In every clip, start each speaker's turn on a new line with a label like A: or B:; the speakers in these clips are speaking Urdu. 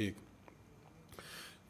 A: 1,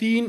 A: 3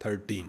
A: 13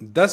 A: 10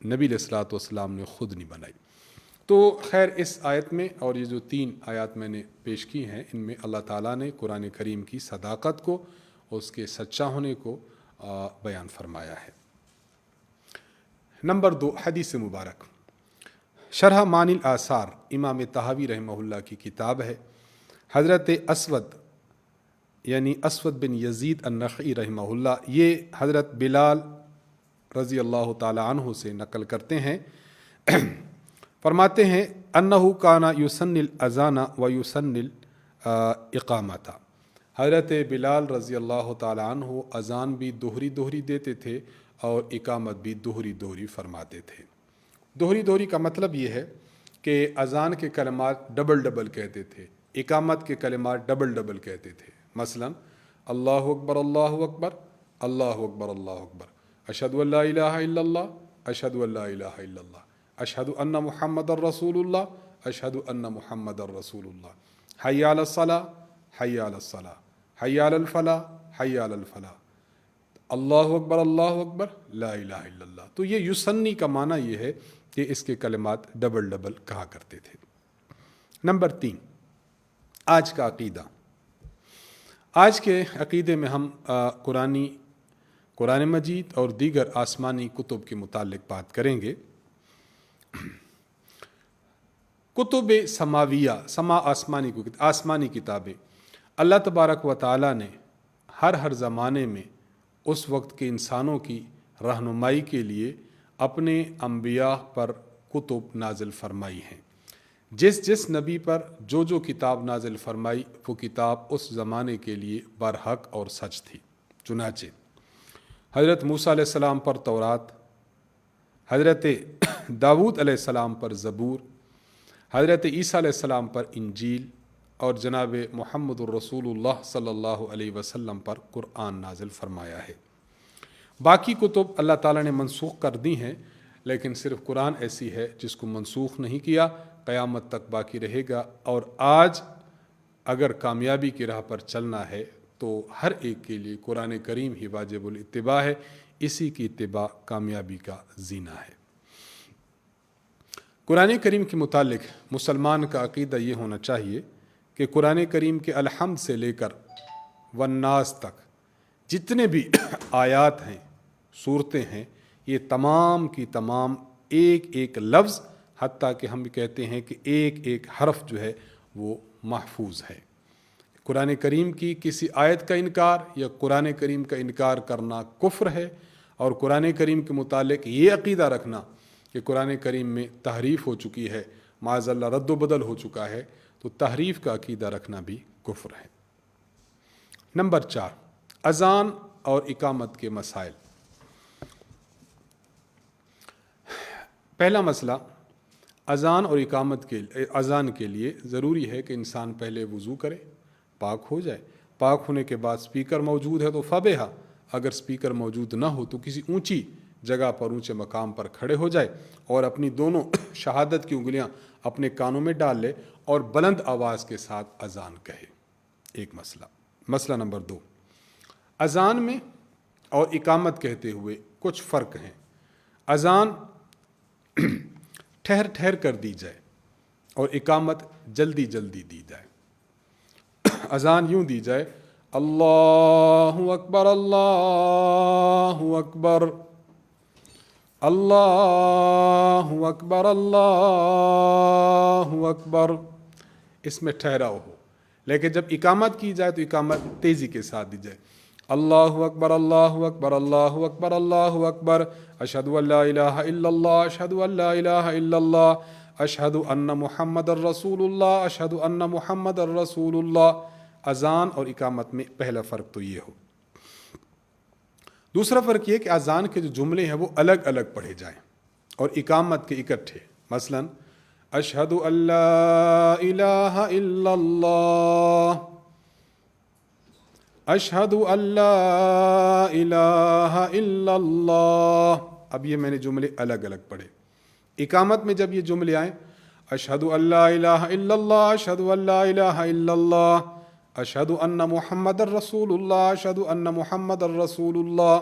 A: نبی علیہ الصلوۃ والسلام نے خود نہیں بنائی۔ تو خیر اس آیت میں اور یہ جو 3 آیات میں نے پیش کی ہیں، ان میں اللہ تعالیٰ نے قرآن کریم کی صداقت کو اور اس کے سچا ہونے کو بیان فرمایا ہے۔ نمبر 2، حدیث مبارک۔ شرح معانی الآثار امام طحاوی رحمہ اللہ کی کتاب ہے۔ حضرت اسود یعنی اسود بن یزید النخعی رحمہ اللہ یہ حضرت بلال رضی اللہ تعالی عنہ سے نقل کرتے ہیں، فرماتے ہیں انہو کانا یسن الاذان و یسن الاقامۃ۔ حضرت بلال رضی اللہ تعالی عنہ اذان بھی دوہری دوہری دیتے تھے اور اقامت بھی دوہری دوہری فرماتے تھے۔ دوہری دوہری کا مطلب یہ ہے کہ اذان کے کلمات ڈبل ڈبل کہتے تھے، اقامت کے کلمات ڈبل ڈبل کہتے تھے۔ مثلا اللہ اکبر اللہ اکبر، اللہ اکبر اللہ اکبر، اشہد ان لا الہ الا اللہ، اشہد ان لا الہ الا اللہ، اشہد ان محمد الرسول اللہ، اشہد ان محمد الرسول اللہ، حی علی الصلاۃ، حی علی الصلاۃ، حی علی الفلاح، حی علی الفلاح، اللہ اکبر اللہ اکبر، لا الہ الا اللہ۔ تو یہ یسنی کا معنی یہ ہے کہ اس کے کلمات ڈبل ڈبل کہا کرتے تھے۔ نمبر 3، آج کا عقیدہ۔ آج کے عقیدے میں ہم قرآن مجید اور دیگر آسمانی کتب کے متعلق بات کریں گے۔ کتب سماویہ، آسمانی کتابیں اللہ تبارک و تعالیٰ نے ہر زمانے میں اس وقت کے انسانوں کی رہنمائی کے لیے اپنے انبیاء پر کتب نازل فرمائی ہیں۔ جس نبی پر جو کتاب نازل فرمائی وہ کتاب اس زمانے کے لیے برحق اور سچ تھی۔ چنانچہ حضرت موسیٰ علیہ السلام پر تورات، حضرت داؤد علیہ السلام پر زبور، حضرت عیسیٰ علیہ السلام پر انجیل اور جناب محمد الرسول اللہ صلی اللہ علیہ وسلم پر قرآن نازل فرمایا ہے۔ باقی کتب اللہ تعالیٰ نے منسوخ کر دی ہیں، لیکن صرف قرآن ایسی ہے جس کو منسوخ نہیں کیا، قیامت تک باقی رہے گا۔ اور آج اگر کامیابی کی راہ پر چلنا ہے تو ہر ایک کے لیے قرآن کریم ہی واجب الاتباع ہے، اسی کی اتباع کامیابی کا زینہ ہے۔ قرآن کریم کے متعلق مسلمان کا عقیدہ یہ ہونا چاہیے کہ قرآن کریم کے الحمد سے لے کر والناس تک جتنے بھی آیات ہیں، صورتیں ہیں، یہ تمام کی تمام ایک ایک لفظ، حتیٰ کہ ہم کہتے ہیں کہ ایک ایک حرف جو ہے وہ محفوظ ہے۔ قرآن کریم کی کسی آیت کا انکار یا قرآن کریم کا انکار کرنا کفر ہے، اور قرآن کریم کے متعلق یہ عقیدہ رکھنا کہ قرآن کریم میں تحریف ہو چکی ہے، معاذ اللہ رد و بدل ہو چکا ہے، تو تحریف کا عقیدہ رکھنا بھی کفر ہے۔ نمبر 4، اذان اور اقامت کے مسائل۔ پہلا مسئلہ، اذان اور اذان کے لیے ضروری ہے کہ انسان پہلے وضو کرے، پاک ہو جائے۔ پاک ہونے کے بعد سپیکر موجود ہے تو فبہا، اگر سپیکر موجود نہ ہو تو کسی اونچی جگہ پر، اونچے مقام پر کھڑے ہو جائے اور اپنی دونوں شہادت کی انگلیاں اپنے کانوں میں ڈال لے اور بلند آواز کے ساتھ اذان کہے۔ ایک مسئلہ۔ مسئلہ نمبر 2، اذان میں اور اقامت کہتے ہوئے کچھ فرق ہیں۔ اذان ٹھہر ٹھہر کر دی جائے اور اقامت جلدی جلدی دی جائے۔ اذان یوں دی جائے، اللہ اکبر اللہ اکبر، اللہ اکبر اللہ اکبر، اس میں ٹھہراؤ ہو۔ لیکن جب اقامت کی جائے تو اقامت تیزی کے ساتھ دی جائے، اللہ اکبر اللہ اکبر اللہ اکبر اللہ اکبر، اشہد ان لا الہ الا اللہ، اشہد ان لا الہ الا اللہ، اشہد ان محمد الرسول اللہ، اشہد ان محمد الرسول اللہ۔ اذان اور اقامت میں پہلا فرق تو یہ ہو۔ دوسرا فرق یہ کہ اذان کے جو جملے ہیں وہ الگ الگ پڑھے جائیں اور اقامت کے اکٹھے۔ مثلا اشہد ان لا الہ الا اللہ، اشہد ان لا الہ الا اللہ۔ اب یہ میں نے جملے الگ الگ پڑھے۔ اقامت میں جب یہ جملے آئیں، اشہد ان لا الہ الا اللہ، اشہد ان لا الہ الا اللہ، اشہد ان محمد الرسول اللہ، اشہد ان محمد الرسول اللہ،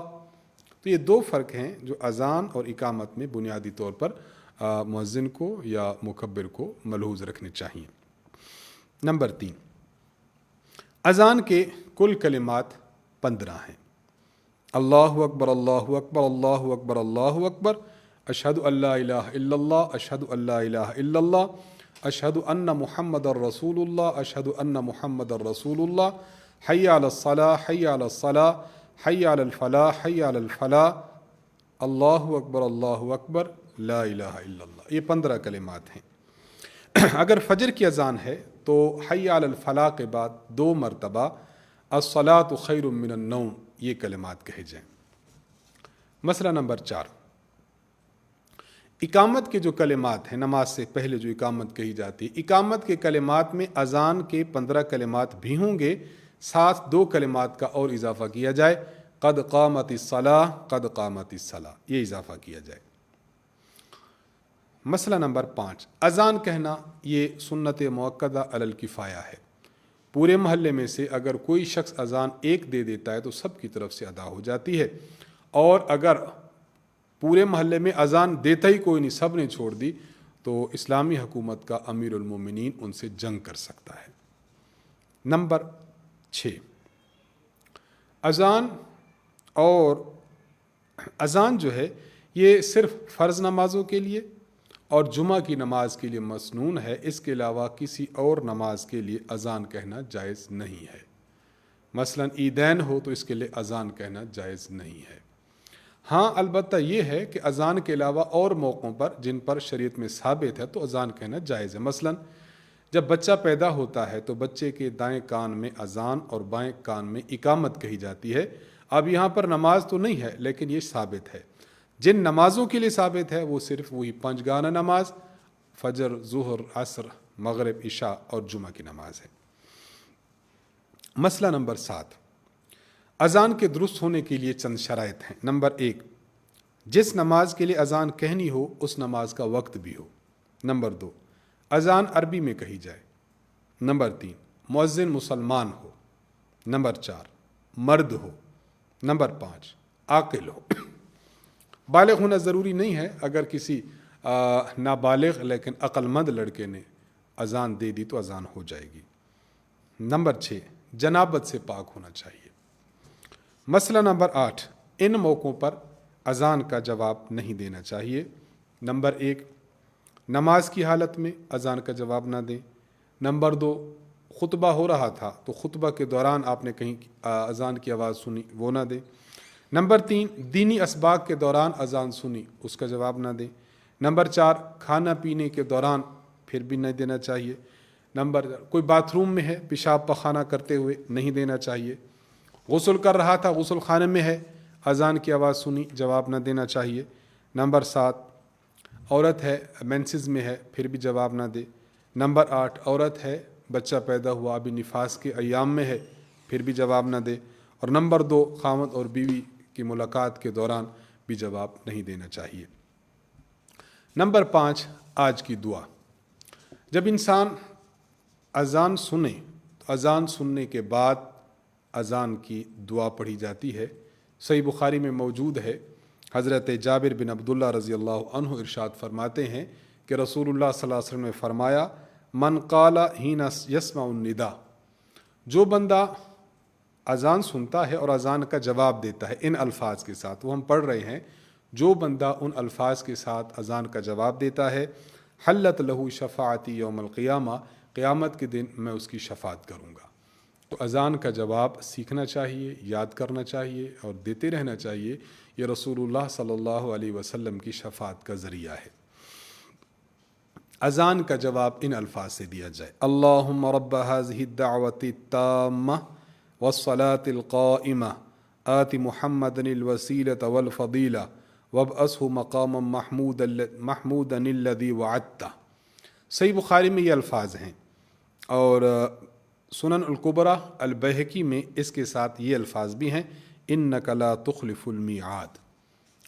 A: تو یہ دو فرق ہیں جو اذان اور اقامت میں بنیادی طور پر مؤذن کو یا مکبر کو ملحوظ رکھنے چاہیے۔ نمبر 3، اذان کے کل کلمات 15 ہیں۔ اللہ اکبر اللہ اکبر اللہ اکبر اللہ اکبر، اشہد ان لا الہ الا اللہ، اشہد ان لا الہ الا اللہ، اشہد ان محمد الرسول اللہ، اشہد ان محمد الرسول اللہ، حی علی الصلاۃ حی علی الصلاۃ حی علی الفلاح حی علی الفلاح، اللہ اکبر لا الہ الا اللہ۔ یہ 15 کلمات ہیں۔ اگر فجر کی اذان ہے تو حی علی الفلاح کے بعد 2 مرتبہ الصلاۃ خیر من النوم یہ کلمات کہے جائیں۔ مسئلہ نمبر 4، اقامت کے جو کلمات ہیں، نماز سے پہلے جو اقامت کہی جاتی ہے، اقامت کے کلمات میں اذان کے 15 کلمات بھی ہوں گے، ساتھ 2 کلمات کا اور اضافہ کیا جائے، قد قامت الصلاۃ قد قامت الصلاۃ، یہ اضافہ کیا جائے۔ مسئلہ نمبر 5، اذان کہنا یہ سنت مؤکدہ علی الکفایہ ہے۔ پورے محلے میں سے اگر کوئی شخص اذان ایک دے دیتا ہے تو سب کی طرف سے ادا ہو جاتی ہے، اور اگر پورے محلے میں اذان دیتا ہی کوئی نہیں، سب نے چھوڑ دی، تو اسلامی حکومت کا امیر المومنین ان سے جنگ کر سکتا ہے۔ نمبر 6، اذان جو ہے یہ صرف فرض نمازوں کے لیے اور جمعہ کی نماز کے لیے مسنون ہے، اس کے علاوہ کسی اور نماز کے لیے اذان کہنا جائز نہیں ہے۔ مثلا عیدین ہو تو اس کے لیے اذان کہنا جائز نہیں ہے۔ ہاں البتہ یہ ہے کہ اذان کے علاوہ اور موقعوں پر جن پر شریعت میں ثابت ہے تو اذان کہنا جائز ہے۔ مثلا جب بچہ پیدا ہوتا ہے تو بچے کے دائیں کان میں اذان اور بائیں کان میں اقامت کہی جاتی ہے۔ اب یہاں پر نماز تو نہیں ہے لیکن یہ ثابت ہے۔ جن نمازوں کے لیے ثابت ہے وہ صرف وہی 5 گانہ نماز، فجر، ظہر، عصر، مغرب، عشاء اور جمعہ کی نماز ہے۔ مسئلہ نمبر 7، اذان کے درست ہونے کے لیے چند شرائط ہیں۔ نمبر 1، جس نماز کے لیے اذان کہنی ہو اس نماز کا وقت بھی ہو۔ نمبر 2، اذان عربی میں کہی جائے۔ نمبر 3، مؤذن مسلمان ہو۔ نمبر 4، مرد ہو۔ نمبر 5، عاقل ہو۔ بالغ ہونا ضروری نہیں ہے، اگر کسی نابالغ لیکن عقل مند لڑکے نے اذان دے دی تو اذان ہو جائے گی۔ نمبر 6، جنابت سے پاک ہونا چاہیے۔ مسئلہ نمبر 8، ان موقعوں پر اذان کا جواب نہیں دینا چاہیے۔ نمبر 1، نماز کی حالت میں اذان کا جواب نہ دیں۔ نمبر 2، خطبہ ہو رہا تھا تو خطبہ کے دوران آپ نے کہیں اذان کی آواز سنی، وہ نہ دیں۔ نمبر 3، دینی اسباق کے دوران اذان سنی، اس کا جواب نہ دیں۔ نمبر 4، کھانا پینے کے دوران پھر بھی نہیں دینا چاہیے۔ نمبر کوئی باتھ روم میں ہے، پیشاب پخانہ کرتے ہوئے نہیں دینا چاہیے۔ غسل کر رہا تھا، غسل خانے میں ہے، اذان کی آواز سنی، جواب نہ دینا چاہیے۔ نمبر 7، عورت ہے، مینسز میں ہے، پھر بھی جواب نہ دے۔ نمبر 8، عورت ہے، بچہ پیدا ہوا، ابھی نفاس کے ایام میں ہے، پھر بھی جواب نہ دے۔ اور نمبر 2، خاوند اور بیوی کی ملاقات کے دوران بھی جواب نہیں دینا چاہیے۔ نمبر 5، آج کی دعا۔ جب انسان اذان سنے تو اذان سننے کے بعد اذان کی دعا پڑھی جاتی ہے۔ صحیح بخاری میں موجود ہے، حضرت جابر بن عبداللہ رضی اللہ عنہ ارشاد فرماتے ہیں کہ رسول اللہ صلی اللہ علیہ وسلم نے فرمایا، من قال حین یسمع النداء، جو بندہ اذان سنتا ہے اور اذان کا جواب دیتا ہے ان الفاظ کے ساتھ، وہ ہم پڑھ رہے ہیں، جو بندہ ان الفاظ کے ساتھ اذان کا جواب دیتا ہے، حلت لہو شفاعتی یوم القیامہ، قیامت کے دن میں اس کی شفاعت کروں گا۔ تو اذان کا جواب سیکھنا چاہیے، یاد کرنا چاہیے اور دیتے رہنا چاہیے۔ یہ رسول اللہ صلی اللہ علیہ وسلم کی شفاعت کا ذریعہ ہے۔ اذان کا جواب ان الفاظ سے دیا جائے، اللہم رب هذه الدعوة التامة والصلاة القائمة آت محمد الوسیلة والفضیلہ وابعثه مقاما محمودا الذی وعدتہ۔ صحیح بخاری میں یہ الفاظ ہیں، اور سنن الکبریٰ البیہقی میں اس کے ساتھ یہ الفاظ بھی ہیں، انک لا تخلف المیعاد،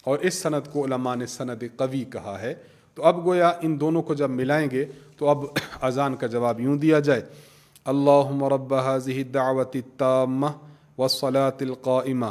A: اور اس سند کو علماء نے سند قوی کہا ہے۔ تو اب گویا ان دونوں کو جب ملائیں گے تو اب اذان کا جواب یوں دیا جائے، اللہم رب هذه الدعوة التامة والصلاة القائمة